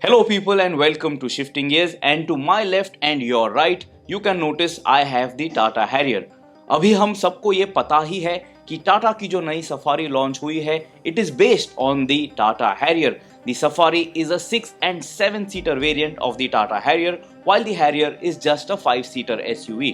Hello people and welcome to Shifting Gears, and to my left and your right you can notice I have the Tata Harrier। अभी हम सबको ये पता ही है कि टाटा की जो नई सफारी लॉन्च हुई है it is based on the Tata Harrier। The Safari is a 6 and 7 seater variant of the Tata Harrier, while the Harrier is just a 5 seater SUV।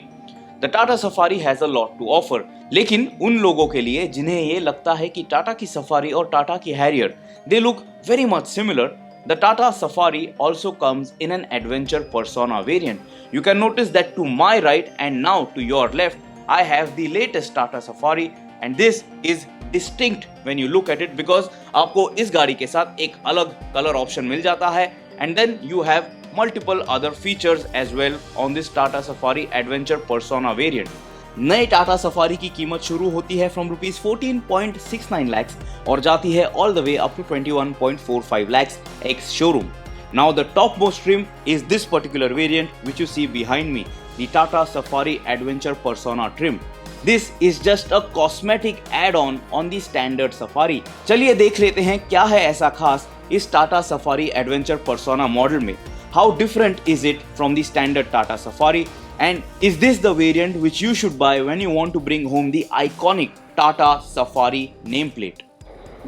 The Tata Safari has a lot to offer, लेकिन उन लोगों के लिए जिन्हें ये लगता है कि टाटा की सफारी और टाटा की Harrier they look very much similar, the Tata Safari also comes in an adventure persona variant। You can notice that to my right and now to your left I have the latest Tata Safari, and this is distinct when you look at it because आपको इस गाड़ी के साथ एक अलग colour option मिल जाता है, and then you have multiple other features as well on this Tata Safari Adventure Persona variant। नए टाटा सफारी की कीमत शुरू होती है फ्रॉम ₹14.69 lakhs और जाती है all the way up to 21.45 lakhs ex showroom. Now the top most trim is this particular variant which you see behind me, the Tata Safari adventure Persona trim. This is just a cosmetic add on the standard Safari. चलिए देख लेते हैं क्या है ऐसा खास इस Tata Safari adventure persona model में। How different is it from the standard Tata Safari, and is this the variant which you should buy when you want to bring home the iconic Tata Safari nameplate?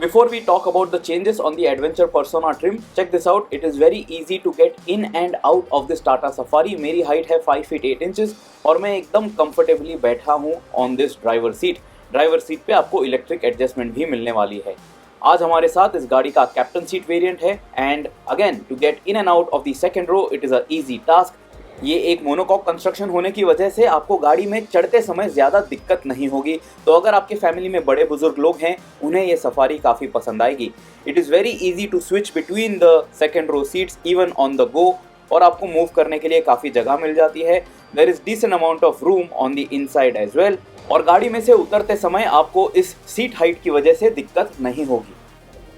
Before we talk about the changes on the Adventure Persona trim, check this out. It is very easy to get in and out of this Tata Safari। मेरी height है 5 feet 8 inches और मैं एकदम comfortably बैठा हूँ on this driver seat. Driver seat पे आपको electric adjustment भी मिलने वाली है। आज हमारे साथ इस गाड़ी का कैप्टन सीट वेरिएंट है, and again to get in and out of the second row it is a easy task. ये एक मोनोकॉक कंस्ट्रक्शन होने की वजह से आपको गाड़ी में चढ़ते समय ज़्यादा दिक्कत नहीं होगी, तो अगर आपके फैमिली में बड़े बुजुर्ग लोग हैं उन्हें ये सफारी काफ़ी पसंद आएगी। It is very easy to switch between the second row seats even on the go, और आपको मूव करने के लिए काफ़ी जगह मिल जाती है। There is decent amount of room on the inside as well, और गाड़ी में से उतरते समय आपको इस सीट हाइट की वजह से दिक्कत नहीं होगी।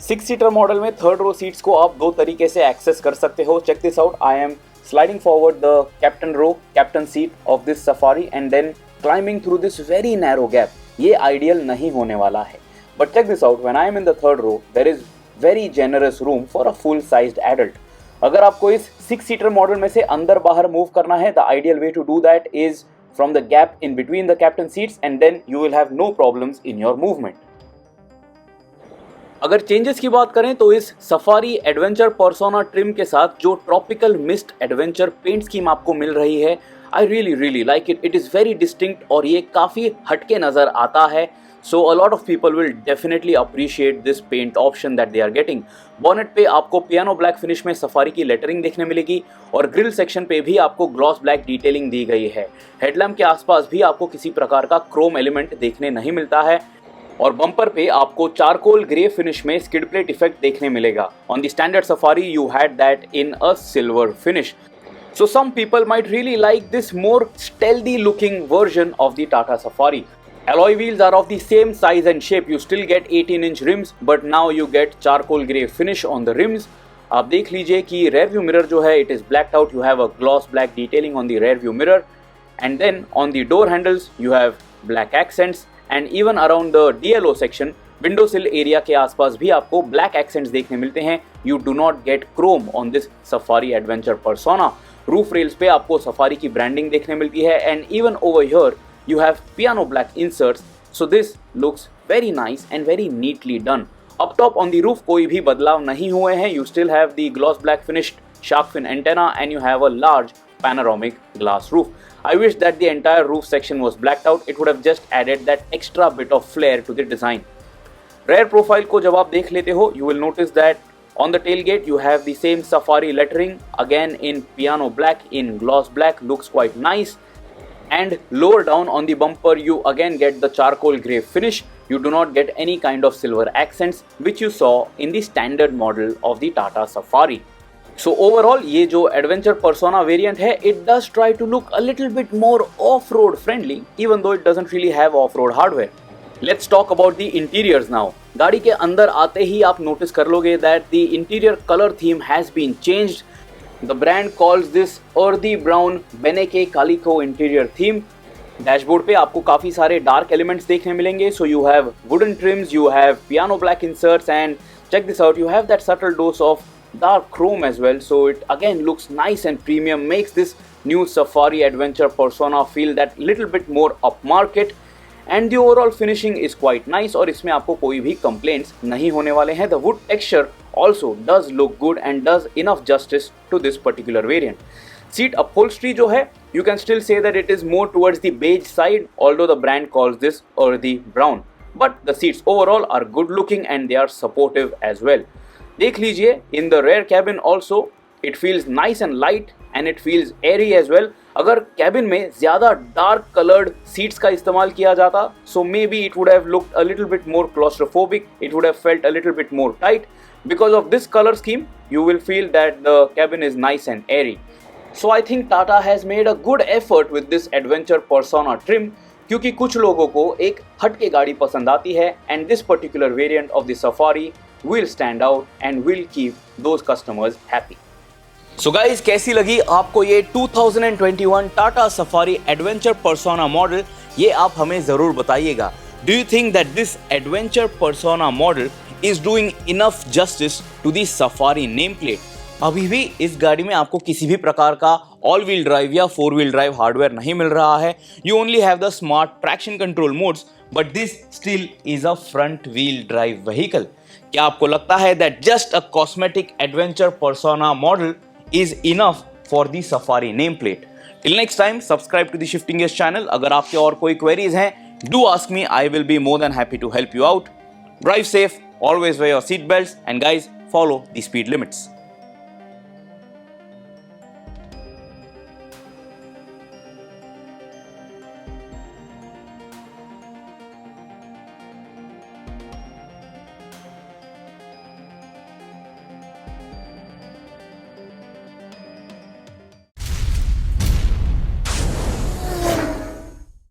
6 सीटर मॉडल में थर्ड रो सीट्स को आप दो तरीके से एक्सेस कर सकते हो। Check this out, I am sliding forward the captain seat of this Safari and then climbing through this very narrow gap। ये ideal नहीं होने वाला है, but check this out, when I am in the third row there is very generous room for a full sized adult। अगर आपको इस 6 seater model में से अंदर बाहर मूव करना है, the ideal way to do that is from the gap in between the captain seats, and then you will have no problems in your movement। अगर चेंजेस की बात करें तो इस सफारी एडवेंचर पर्सोना ट्रिम के साथ जो tropical mist adventure paint scheme आपको मिल रही है, I really like it. It is very distinct और ये काफ़ी हटके नज़र आता है, so a lot of people will definitely appreciate this paint option that they are getting. Bonnet पे आपको पियानो ब्लैक फिनिश में सफारी की लेटरिंग देखने मिलेगी, और ग्रिल सेक्शन पे भी आपको ग्लॉस ब्लैक डिटेलिंग दी गई है। हेडलैम्प के आसपास भी आपको किसी प्रकार का क्रोम एलिमेंट देखने नहीं मिलता है, और बम्पर पे आपको चारकोल ग्रे फिनिश में स्किड प्लेट इफेक्ट देखने मिलेगा। On the standard safari you had that in a silver finish, so some people might really like this more stealthy looking version of the Tata Safari। Alloy wheels are of the same size and shape, you still get 18-inch rims but now you get charcoal grey finish on the rims। आप देख लीजिए कि rear view mirror जो है it is blacked out, you have a gloss black detailing on the rear view mirror, and then on the door handles you have black accents, and even around the DLO section window सिल area के आसपास भी आपको black accents देखने मिलते हैं। You do not gate Chrome on this safari adventure persona. Roof rails पे आपको सफारी की ब्रांडिंग देखने मिलती है, and even over here you have piano black inserts, so this looks very nice and very neatly done. Up top on the roof कोई भी बदलाव नहीं हुए हैं, you still have the gloss black finished shark fin antenna and you have a large panoramic glass roof। I wish that the entire roof section was blacked out, it would have just added that extra bit of flair to the design। Rear profile को जब आप देख लेते हो, you will notice that on the tailgate you have the same Safari lettering again in piano black, in gloss black, looks quite nice, and lower down on the bumper you again get the charcoal grey finish। You do not get any kind of silver accents which you saw in the standard model of the Tata Safari। So overall ये जो adventure persona variant है it does try to look a little bit more off-road friendly even though it doesn't really have off-road hardware। Let's talk about the interiors now। गाड़ी के अंदर आते ही आप notice कर लोगे that the interior color theme has been changed। The brand calls this earthy brown Beneke Calico interior theme। Dashboard पे आपको काफ़ी सारे डार्क एलिमेंट्स देखने मिलेंगे, so you have wooden trims, you have piano black inserts, and check this out, you have that subtle dose of dark chrome as well, so it again looks nice and premium, makes this new Safari Adventure Persona feel that little bit more upmarket. And the overall finishing is quite nice और इसमें आपको कोई भी complaints नहीं होने वाले हैं. The wood texture also does look good and does enough justice to this particular variant. Seat upholstery जो है, you can still say that it is more towards the beige side, although the brand calls this earthy brown. But the seats overall are good looking and they are supportive as well. देख लीजिए, in the rear cabin also it feels nice and light and it feels airy as well. अगर cabin में ज़्यादा dark coloured seats का इस्तेमाल किया जाता, so maybe it would have looked a little bit more claustrophobic, it would have felt a little bit more tight. Because of this color scheme, you will feel that the cabin is nice and airy. So I think Tata has made a good effort with this Adventure Persona trim, क्योंकि कुछ लोगों को एक हटके गाड़ी पसंद आती है and this particular variant of the Safari will stand out and will keep those customers happy. So guys, कैसी लगी आपको ये 2021 Tata Safari adventure persona model, ये आप हमें ज़रूर बताइएगा. Do you think that this adventure persona model is doing enough justice to the Safari name plate? अभी भी इस गाड़ी में आपको किसी भी प्रकार का ऑल व्हील ड्राइव या 4 व्हील ड्राइव हार्डवेयर नहीं मिल रहा है. You only have the smart traction control modes, but this still is a front wheel drive vehicle. क्या आपको लगता है that just a cosmetic adventure persona model is enough for the Safari nameplate? Till next time, subscribe to the Shifting Gears channel. अगर आपके और कोई queries हैं, do ask me. I will be more than happy to help you out. Drive safe, always wear your seat belts, and guys, follow the speed limits.